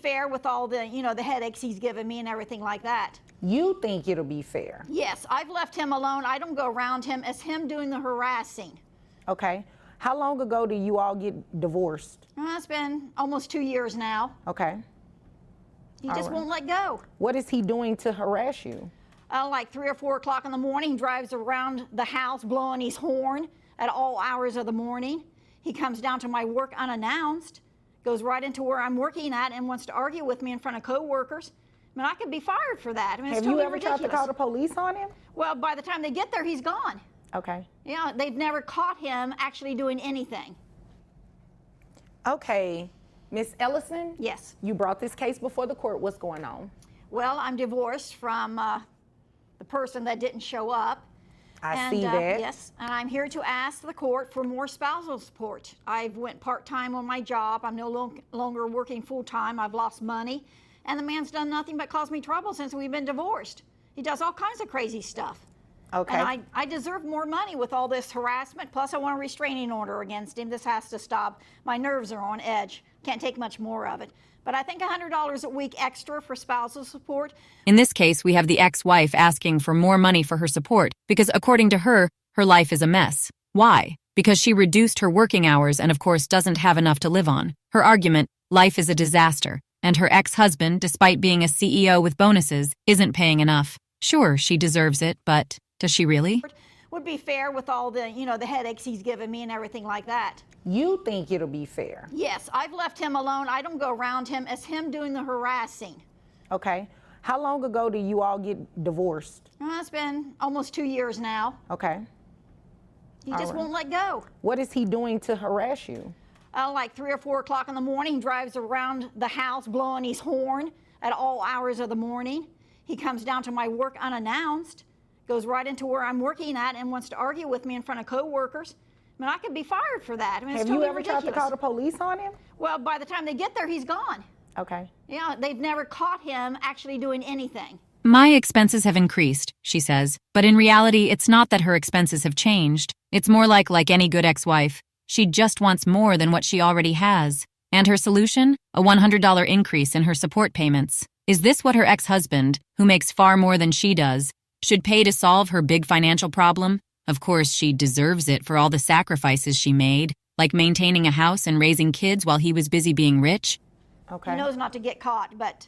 fair with all the, the headaches he's given me and everything like that. You think it'll be fair? Yes, I've left him alone. I don't go around him. It's him doing the harassing. Okay. How long ago did you all get divorced? It's been almost 2 years now. Okay. He just won't let go. What is he doing to harass you? Like 3 or 4 o'clock in the morning, he drives around the house blowing his horn at all hours of the morning. He comes down to my work unannounced, goes right into where I'm working at and wants to argue with me in front of coworkers. I mean, I could be fired for that. I mean, Have it's totally you ever ridiculous. tried to call the police on him? Well, by the time they get there, he's gone. Okay. Yeah, they've never caught him actually doing anything. Okay. Miss Ellison? Yes. You brought this case before the court. What's going on? Well, I'm divorced from the person that didn't show up. I see that. Yes, and I'm here to ask the court for more spousal support. I've went part-time on my job. I'm no longer working full-time. I've lost money, and the man's done nothing but cause me trouble since we've been divorced. He does all kinds of crazy stuff. Okay. And I deserve more money with all this harassment, plus I want a restraining order against him. This has to stop. My nerves are on edge. Can't take much more of it. But I think $100 a week extra for spousal support. In this case, we have the ex-wife asking for more money for her support because, according to her, her life is a mess. Why? Because she reduced her working hours and, of course, doesn't have enough to live on. Her argument, life is a disaster, and her ex-husband, despite being a CEO with bonuses, isn't paying enough. Sure, she deserves it, but does she really? Would be fair with all the, the headaches he's given me and everything like that. You think it'll be fair? Yes, I've left him alone. I don't go around him. It's him doing the harassing. Okay. How long ago did you all get divorced? It's been almost 2 years now. Okay. He just won't let go. What is he doing to harass you? Like 3 or 4 o'clock in the morning, he drives around the house blowing his horn at all hours of the morning. He comes down to my work unannounced, goes right into where I'm working at and wants to argue with me in front of coworkers. I mean, I could be fired for that. I mean, it's Have you totally ever ridiculous. tried to call the police on him? Well, by the time they get there, he's gone. Okay. Yeah, they've never caught him actually doing anything. My expenses have increased, she says, but in reality, it's not that her expenses have changed. It's more like any good ex-wife. She just wants more than what she already has. And her solution? A $100 increase in her support payments. Is this what her ex-husband, who makes far more than she does, should pay to solve her big financial problem? Of course, she deserves it for all the sacrifices she made, like maintaining a house and raising kids while he was busy being rich. Okay. He knows not to get caught, but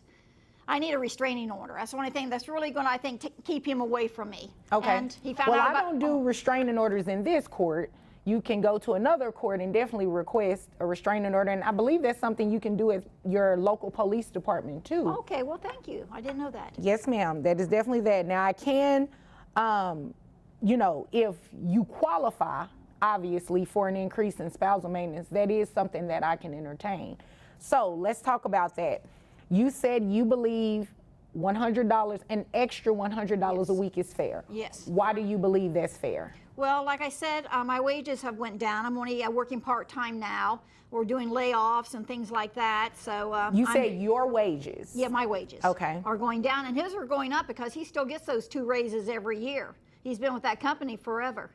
I need a restraining order. That's the only thing that's really going to, I think, keep him away from me. Okay. And he found well, out I about, don't do restraining orders in this court. You can go to another court and definitely request a restraining order. And I believe that's something you can do at your local police department, too. Okay, well, thank you. I didn't know that. Yes, ma'am. That is definitely that. Now, I can, if you qualify, obviously, for an increase in spousal maintenance, that is something that I can entertain. So let's talk about that. You said you believe $100, an extra $100 a week is fair. Yes. Why do you believe that's fair? Well, like I said, my wages have went down. I'm only working part-time now. We're doing layoffs and things like that. So You said your wages. Yeah, my wages are going down, and his are going up because he still gets those 2 raises every year. He's been with that company forever.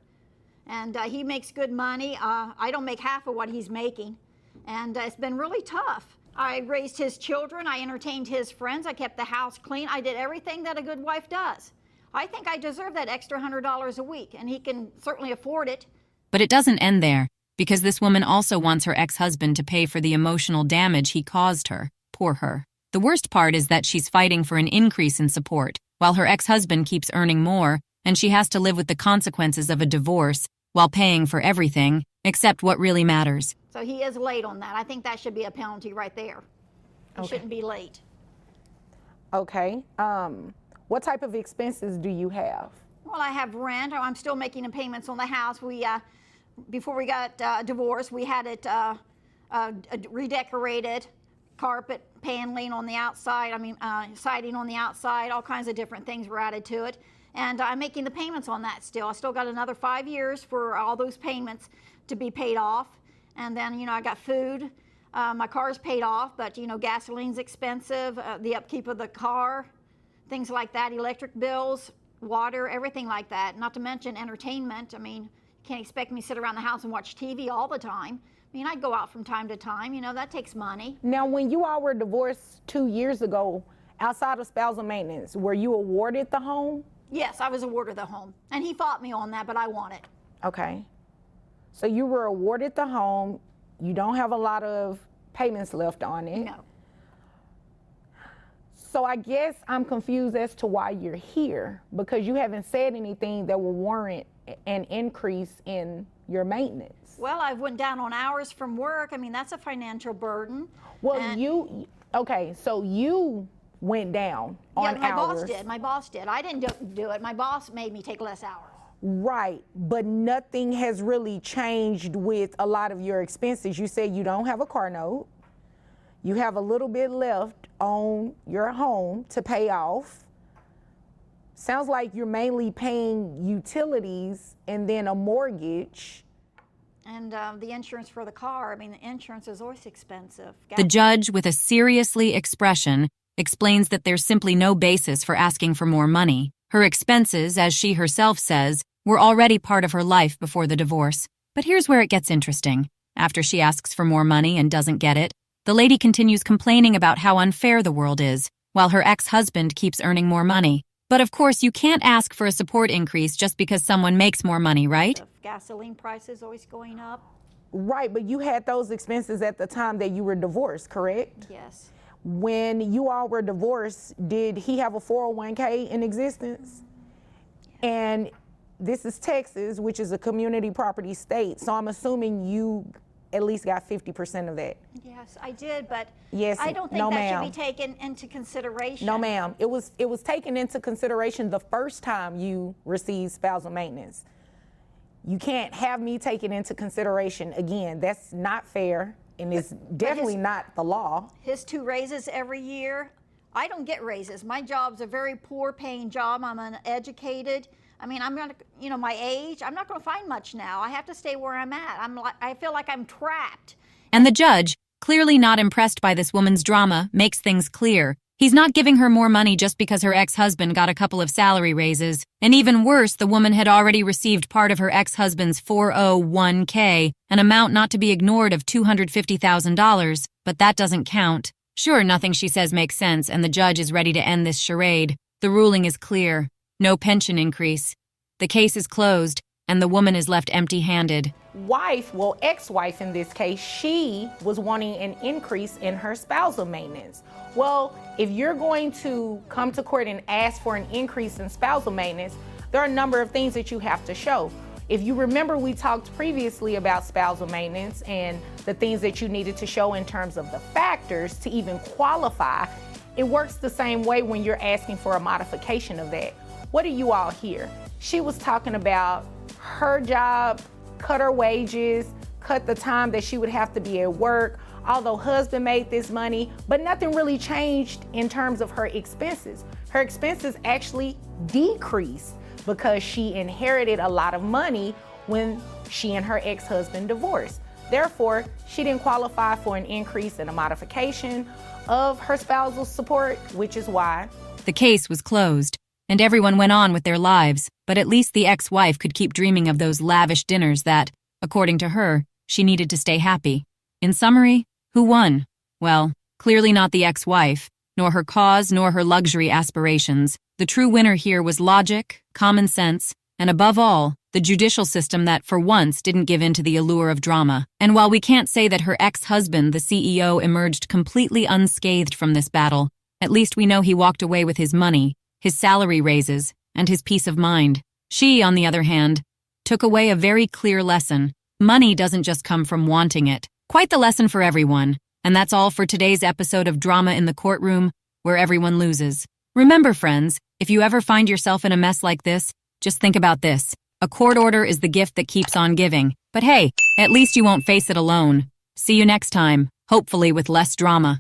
And he makes good money. I don't make half of what he's making. And it's been really tough. I raised his children. I entertained his friends. I kept the house clean. I did everything that a good wife does. I think I deserve that extra $100 a week, and he can certainly afford it. But it doesn't end there, because this woman also wants her ex-husband to pay for the emotional damage he caused her. Poor her. The worst part is that she's fighting for an increase in support, while her ex-husband keeps earning more, and she has to live with the consequences of a divorce while paying for everything, except what really matters. So he is late on that. I think that should be a penalty right there. He shouldn't be late. Okay. What type of expenses do you have? Well, I have rent. I'm still making the payments on the house. We, before we got divorced, we had it redecorated, carpet paneling on the outside, siding on the outside, all kinds of different things were added to it. And I'm making the payments on that still. I still got another 5 years for all those payments to be paid off. And then, I got food. My car's paid off, but, gasoline's expensive, the upkeep of the car, things like that, electric bills, water, everything like that. Not to mention entertainment. You can't expect me to sit around the house and watch TV all the time. I mean, I'd go out from time to time, you know, that takes money. Now, when you all were divorced 2 years ago, outside of spousal maintenance, were you awarded the home? Yes, I was awarded the home. And he fought me on that, but I won it. Okay. So you were awarded the home. You don't have a lot of payments left on it. No. So I guess I'm confused as to why you're here, because you haven't said anything that will warrant an increase in your maintenance. Well, I went down on hours from work. I mean, that's a financial burden. Well, And- okay, so you went down on yeah, my hours. boss did. My boss did. I didn't do it. My boss made me take less hours. Right, but nothing has really changed with a lot of your expenses. You said you don't have a car note. You have a little bit left on your home to pay off. Sounds like you're mainly paying utilities and then a mortgage. And the insurance for the car, I mean, the insurance is always expensive. The judge, with a seriously expression, explains that there's simply no basis for asking for more money. Her expenses, as she herself says, were already part of her life before the divorce. But here's where it gets interesting. After she asks for more money and doesn't get it, the lady continues complaining about how unfair the world is, while her ex-husband keeps earning more money. But of course, you can't ask for a support increase just because someone makes more money, right? The gasoline prices always going up. Right, but you had those expenses at the time that you were divorced, correct? Yes. When you all were divorced, did he have a 401k in existence? And this is Texas, which is a community property state, so I'm assuming you at least got 50% of that. Yes, I did, but Yes, I don't think no, that ma'am. should be taken into consideration. No, ma'am. It was taken into consideration the first time you received spousal maintenance. You can't have me take it into consideration again. That's not fair, and it's definitely not the law. His 2 raises every year. I don't get raises. My job's a very poor paying job. I'm uneducated. I mean, I'm gonna, you know, my age, I'm not gonna find much now. I have to stay where I'm at. I feel like I'm trapped. And the judge, clearly not impressed by this woman's drama, makes things clear. He's not giving her more money just because her ex-husband got a couple of salary raises. And even worse, the woman had already received part of her ex-husband's 401k, an amount not to be ignored of $250,000, but that doesn't count. Sure, nothing she says makes sense, and the judge is ready to end this charade. The ruling is clear. No pension increase. The case is closed, and the woman is left empty-handed. Wife, well, ex-wife in this case, she was wanting an increase in her spousal maintenance. Well, if you're going to come to court and ask for an increase in spousal maintenance, there are a number of things that you have to show. If you remember, we talked previously about spousal maintenance and the things that you needed to show in terms of the factors to even qualify. It works the same way when you're asking for a modification of that. What do you all hear? She was talking about her job, cut her wages, cut the time that she would have to be at work, although husband made this money, but nothing really changed in terms of her expenses. Her expenses actually decreased because she inherited a lot of money when she and her ex-husband divorced. Therefore, she didn't qualify for an increase in a modification of her spousal support, which is why The case was closed, and everyone went on with their lives, but at least the ex-wife could keep dreaming of those lavish dinners that, according to her, she needed to stay happy. In summary, who won? Well, clearly not the ex-wife, nor her cause, nor her luxury aspirations. The true winner here was logic, common sense, and above all, the judicial system that, for once, didn't give in to the allure of drama. And while we can't say that her ex-husband, the CEO, emerged completely unscathed from this battle, at least we know he walked away with his money, his salary raises, and his peace of mind. She, on the other hand, took away a very clear lesson. Money doesn't just come from wanting it. Quite the lesson for everyone. And that's all for today's episode of Drama in the Courtroom, where everyone loses. Remember, friends, if you ever find yourself in a mess like this, just think about this. A court order is the gift that keeps on giving. But hey, at least you won't face it alone. See you next time, hopefully with less drama.